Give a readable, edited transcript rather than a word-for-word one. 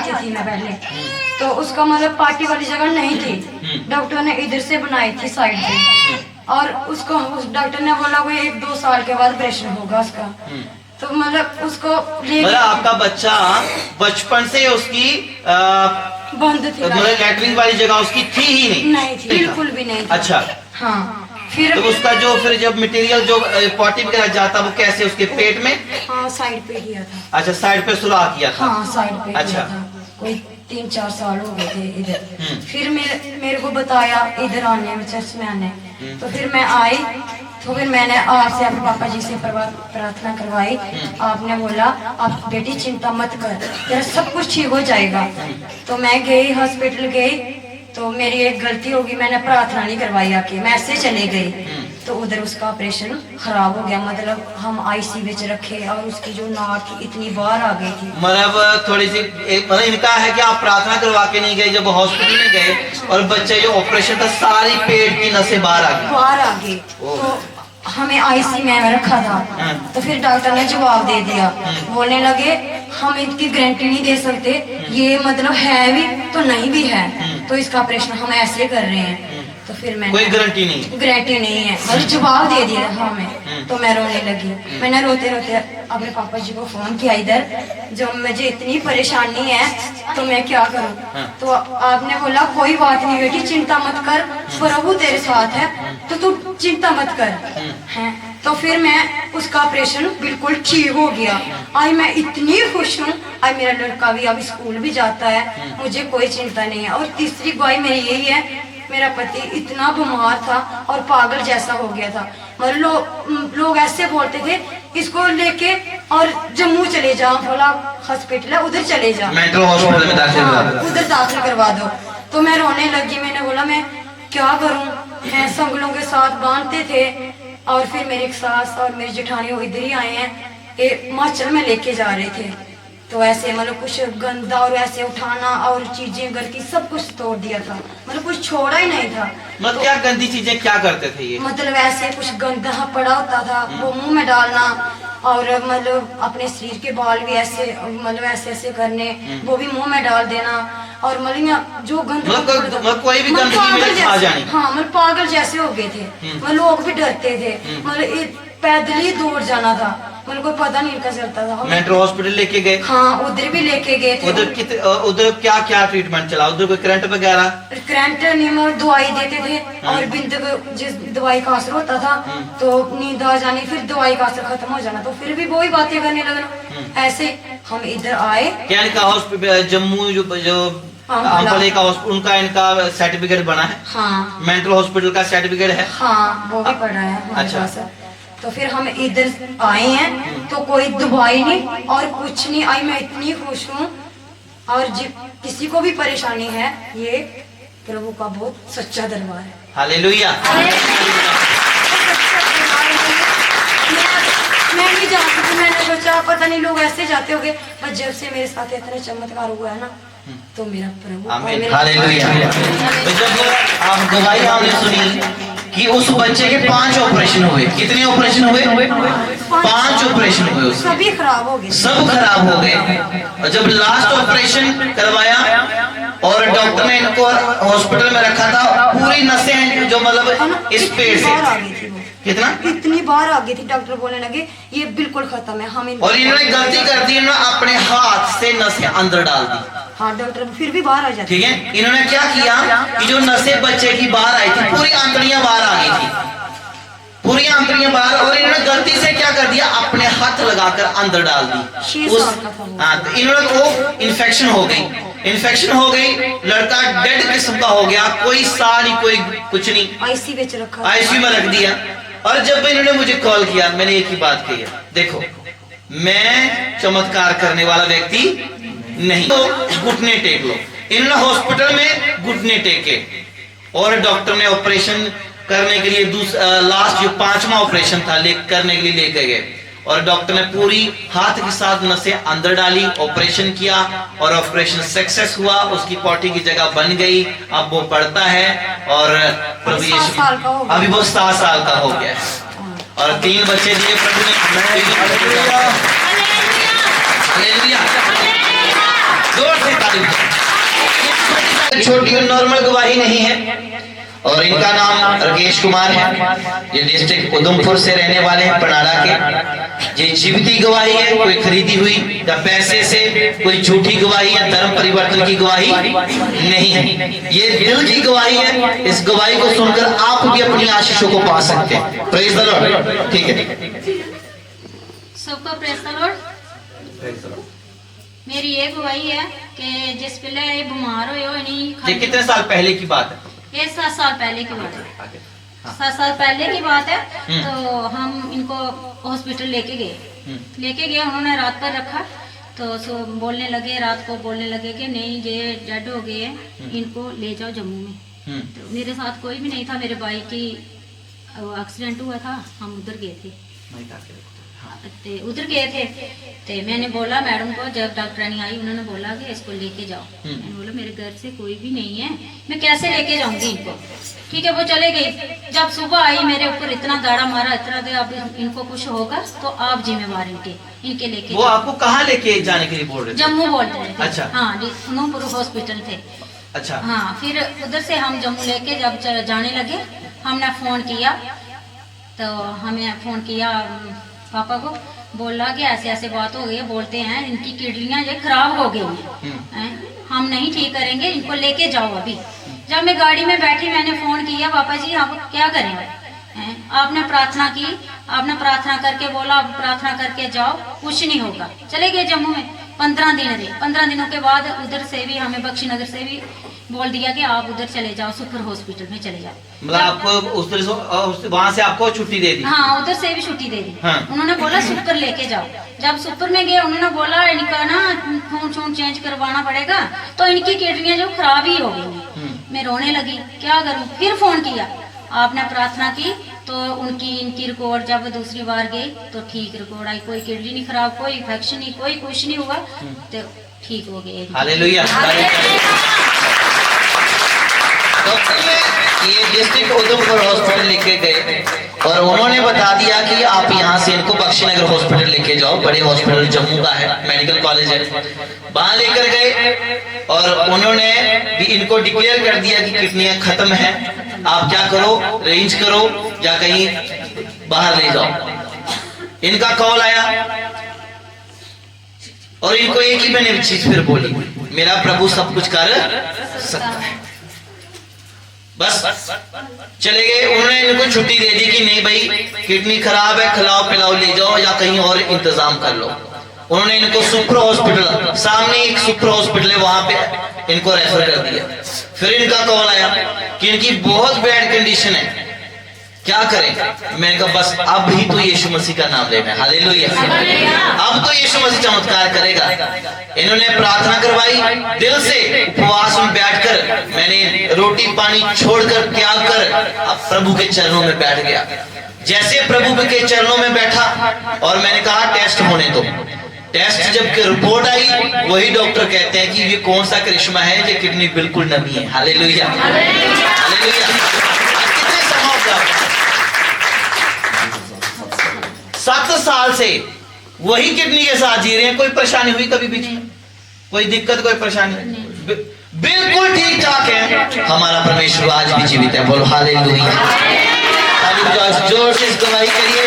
आती थी मैं पहले, तो उसका मतलब पार्टी वाली जगह नहीं थी, डॉक्टर ने इधर से बनाई थी साइड से, और उसको उस डॉक्टर ने बोला वो 1-2 साल के बाद ऑपरेशन होगा उसका। तो मतलब उसको मतलब आपका बच्चा बचपन से उसकी बंद थी, मतलब लैटरिन वाली जगह उसकी थी ही नहीं? नहीं थी, बिल्कुल भी नहीं थी। अच्छा हाँ, फिर तो उसका जो फिर जब मटेरियल जो पॉटी वगैरह जाता वो कैसे उसके पेट में? हाँ, साइड पे किया था। अच्छा, साइड पे सुराख किया था। हाँ, साइड पे अच्छा। किया था। कोई 3-4 साल हो गए थे इधर। फिर मेरे को बताया इधर आने में, चर्च में आने। तो फिर मैं आई, तो फिर मैंने आपसे अपने पापा जी से प्रार्थना करवाई। आपने बोला आप बेटी चिंता मत कर, तेरा सब कुछ ठीक हो जाएगा। तो मैं गई, हॉस्पिटल गई, तो मेरी एक गलती होगी, मैंने प्रार्थना नहीं करवाई आके, मैं ऐसे चले गई। तो उधर उसका ऑपरेशन खराब हो गया, मतलब हम आईसी में रखे और उसकी जो नाक थी इतनी बाहर आ गई थी। मतलब थोड़ी सी मतलब इनका है कि आप प्रार्थना करवा के नहीं गए, जब हॉस्पिटल में गए और बच्चे जो ऑपरेशन था सारी पेट की नसें बाहर आ गई। तो हमें आईसी में रखा था। तो फिर डॉक्टर ने जवाब दे दिया, बोलने लगे हम इसकी गारंटी नहीं दे सकते, ये मतलब है भी तो नहीं भी है, तो इसका ऑपरेशन हम ऐसे कर रहे हैं। तो फिर मैंने कोई गारंटी नहीं है, मतलब जवाब दे दिया हमें। तो मैं रोने लगी, मैंने रोते रोते अपने पापा जी को फोन किया इधर, जब मुझे इतनी परेशानी है तो मैं क्या करूं। तो आपने बोला कोई बात नहीं बेटी, चिंता मत कर, प्रभु तेरे साथ है, तो तू चिंता मत कर। हैं तो फिर मैं उसका ऑपरेशन बिल्कुल ठीक हो गया। आज मैं इतनी खुश हूँ, आज मेरा लड़का भी अब स्कूल भी जाता है, मुझे कोई चिंता नहीं है। और तीसरी गवाही मेरी यही है, मेरा पति इतना बीमार था और पागल जैसा हो गया था, मतलब लोग ऐसे बोलते थे इसको लेके और जम्मू चले जाओ, बोला हॉस्पिटल है उधर चले जाओ, मेंटल हॉस्पिटल में दाखिल करवा दो। उधर दाखिल करवा दो। तो मैं रोने लगी, मैंने बोला मैं क्या करूं, मैं संगलों के साथ बांधते थे। और फिर मेरी सास और मेरी जेठानी वो इधर ही आए हैं, ये हिमाचल में लेके जा रहे थे। तो ऐसे मतलब कुछ गंदा और ऐसे उठाना और चीजें गलती सब कुछ तोड़ दिया था, मतलब कुछ छोड़ा ही नहीं था। मतलब तो क्या गंदी चीजें क्या करते थे ये? मतलब ऐसे कुछ गंदा पड़ा होता था, वो मुंह में डालना, और मतलब अपने शरीर के बाल भी ऐसे मतलब ऐसे करने, वो भी मुंह में डाल देना, और मतलब जो मतलब कोई भी गंदगी में आ जानी। हाँ, मतलब पागल जैसे हो गए थे, मतलब लोग भी डरते थे, मतलब पैदल ही दूर जाना था, मतलब कोई पता नहीं इनका चलता था। मेट्रो हॉस्पिटल लेके गए? हाँ, उधर भी लेके गए थे। उधर क्या क्या ट्रीटमेंट चला? उधर कोई करंट वगैरह? करंट नहीं, मतलब दवाई देते थे, और बिंद जिस दवाई का असर होता था तो नींद आ जानी, फिर दवाई का असर खत्म हो जाना, तो फिर भी वही बातें करने लगना। ऐसे हम इधर आए। क्या इनका हॉस्पिटल जम्मू जो अम्बाला का हॉस्पिटल, उनका इनका सर्टिफिकेट बना है? हाँ, मेंटल हॉस्पिटल का सर्टिफिकेट है? हाँ, वो भी पढ़ा है। अच्छा। तो फिर हम इधर आए हैं, तो कोई दवाई नहीं और कुछ नहीं। आई मैं इतनी खुश हूँ, और किसी को भी परेशानी है, ये प्रभु का बहुत सच्चा दरबार है। हालेलुया। मैं नहीं जानती थी, मैंने सोचा पता नहीं लोग ऐसे जाते होंगे, पर जब से मेरे साथ इतना चमत्कार हुआ है ना, तो मेरा प्रभु। आमीन, हालेलुया। तो जब आप गवाही आपने सुनी कि उस बच्चे के 5 ऑपरेशन हुए, कितने ऑपरेशन हुए? 5 ऑपरेशन हुए, सभी खराब हो गए, सब खराब हो गए। और जब लास्ट ऑपरेशन करवाया और डॉक्टर ने इनको हॉस्पिटल में रखा था, पूरी नसें जो मतलब इस पेट से कितना इतनी बार आ गई थी, डॉक्टर बोलने लगे ये बिल्कुल खत्म है। हम और इन्होंने गलती कर दी, इन्होंने अपने हाथ से नसें अंदर डाल दी। हाँ, डॉक्टर फिर भी बाहर आ जाती। ठीक है, इन्होंने क्या किया कि जो नसें बच्चे की बाहर आई थी, पूरी आंतड़ियां बाहर आ गई थी, पूरी आंतड़ियां बाहर, और इन्होंने गलती से क्या कर दिया, अपने हाथ लगाकर अंदर डाल दी तो इन्होंने वो इन्फेक्शन हो गई, लड़का डेड किस्म का हो गया, कोई सा नहीं, कोई कुछ नहीं, आईसीयू में रख दिया। और जब इन्होंने मुझे कॉल किया, मैंने एक ही बात कही है, देखो मैं चमत्कार करने वाला व्यक्ति नहीं, तो घुटने टेक लो। इन्होंने हॉस्पिटल में घुटने टेके, और डॉक्टर ने ऑपरेशन करने के लिए लास्ट जो 5वां ऑपरेशन था करने के लिए लेकर गए, और डॉक्टर ने पूरी हाथ के साथ नसें अंदर डाली, ऑपरेशन किया, और ऑपरेशन सक्सेस हुआ, उसकी पॉटी की जगह बन गई, अब वो पढ़ता है, और प्रभु यीशु अभी वो 7 साल का हो गया है, और 3 बच्चे दिए प्रभु ने। हालेलुया, जोर से ताली। कोई छोटी नॉर्मल गवाही नहीं है। और इनका नाम राकेश कुमार है, ये डिस्ट्रिक्ट उधमपुर से रहने वाले हैं, पनाड़ा के। ये जीवती गवाही है, कोई खरीदी हुई या पैसे से कोई झूठी गवाही या धर्म परिवर्तन की गवाही नहीं है, ये दिल की गवाही है। इस गवाही को सुनकर आप भी अपनी आशीषों को पा सकते हैं। Praise the Lord. ठीक है, सबको प्रेज द लॉर्ड। मेरी ये गवाही है कि जिस पहले ये बीमार हो ये कितने साल पहले की बात है? ये 7 साल पहले की बात है। 7 साल पहले की बात है। तो हम इनको हॉस्पिटल लेके गए, उन्होंने रात पर रखा। तो बोलने लगे, रात को बोलने लगे कि नहीं ये डेड हो गए हैं, इनको ले जाओ जम्मू में। तो मेरे साथ कोई भी नहीं था, मेरे भाई की एक्सीडेंट हुआ था, हम उधर गए थे, उधर गए थे। तो मैंने बोला मैडम को, जब डॉक्टरानी आई उन्होंने बोला कि इसको लेके जाओ। मैंने बोला मेरे घर से कोई भी नहीं है, मैं कैसे लेके जाऊंगी इनको। ठीक है, वो चले गई। जब सुबह आई मेरे ऊपर इतना दाड़ा मारा, इतना दे, अब इनको कुछ होगा तो आप जिम्मेवार इनके लेके। वो आपको कहाँ लेके जाने के लिए बोल रहे थे? जम्मू बोल रहे थे। अच्छा। हाँ, उधमपुर हॉस्पिटल थे। अच्छा। हाँ, फिर उधर से हम जम्मू लेके जब जाने लगे, हमने फोन किया, तो हमें फोन किया पापा को, बोला कि ऐसे ऐसे बात हो गई है, बोलते हैं इनकी किडनियां ये खराब हो गई हैं, हम नहीं ठीक करेंगे, इनको लेके जाओ अभी। जब मैं गाड़ी में बैठी मैंने फोन किया, पापा जी आप क्या करें हैं? आपने प्रार्थना की, आपने प्रार्थना करके बोला आप प्रार्थना करके जाओ, कुछ नहीं होगा। चले गए जम्मू में, 15 दिन रहे। 15 दिनों के बाद उधर से भी हमें बख्शीनगर से भी बोल दिया कि आप उधर चले जाओ, सुपर हॉस्पिटल में चले जाओ। मतलब आपको वहाँ से आपको छुट्टी दे दी? हाँ, उधर से भी छुट्टी दे दी। हाँ। उन्होंने बोला सुपर लेके जाओ। जब सुपर में गए उन्होंने बोला इनका ना खून चेंज करवाना पड़ेगा, तो इनकी किडनियां जो खराब ही हो गई। मैं रोने लगी, क्या करूं। फिर फोन किया, आपने प्रार्थना की, तो इनकी रिकॉर्ड जब दूसरी बार गई तो ठीक रिकॉर्ड आई, कोई किडनी नहीं खराब, कोई इन्फेक्शन नहीं, कोई कुछ नहीं हुआ, तो ठीक हो गए। हालेलुया। ये डिस्ट्रिक्ट उधमपुर हॉस्पिटल लेके गए और उन्होंने बता दिया कि आप यहाँ से इनको बख्शीनगर हॉस्पिटल लेके जाओ, बड़े हॉस्पिटल जम्मू का है, मेडिकल कॉलेज है, वहां लेकर गए। और उन्होंने भी इनको डिक्लेयर कर दिया कि किडनियां खत्म है, आप क्या करो, रेंज करो या कहीं बाहर ले जाओ। इनका कॉल आया और इनको एक ही मैंने चीज फिर बोली, मेरा प्रभु सब कुछ कर सकता है। बस चले गए। उन्होंने इनको छुट्टी दे दी कि नहीं भाई किडनी खराब है, खिलाओ पिलाओ ले जाओ या कहीं और इंतजाम कर लो। उन्होंने इनको सुपर हॉस्पिटल, सामने एक सुपर हॉस्पिटल है, वहां पे इनको रेफर कर दिया। फिर इनका कॉल आया कि इनकी बहुत बैड कंडीशन है, क्या करें। मैंने कहा बस अब ही तो यीशु मसीह का नाम लेना है। हालेलुया। अब तो यीशु मसीह चमत्कार करेगा। इन्होंने प्रार्थना करवाई, दिल से उपवास में बैठकर मैंने रोटी पानी छोड़कर त्याग कर अब प्रभु के चरणों में बैठ गया। जैसे प्रभु के चरणों में बैठा और मैंने कहा टेस्ट होने दो। टेस्ट जब रिपोर्ट आई, वही डॉक्टर कहते हैं कि ये कौन सा करिश्मा है, ये किडनी बिल्कुल नमी है। हालेलुया। हालेलुया। 7 साल से वही किडनी के साथ जी रहे हैं। कोई परेशानी हुई कभी भी? कोई दिक्कत, कोई परेशानी? बिल्कुल ठीक ठाक है। हमारा परमेश्वर आज भी जीवित है। बोलो हालेलुया। जोर से इस गवाही करिए।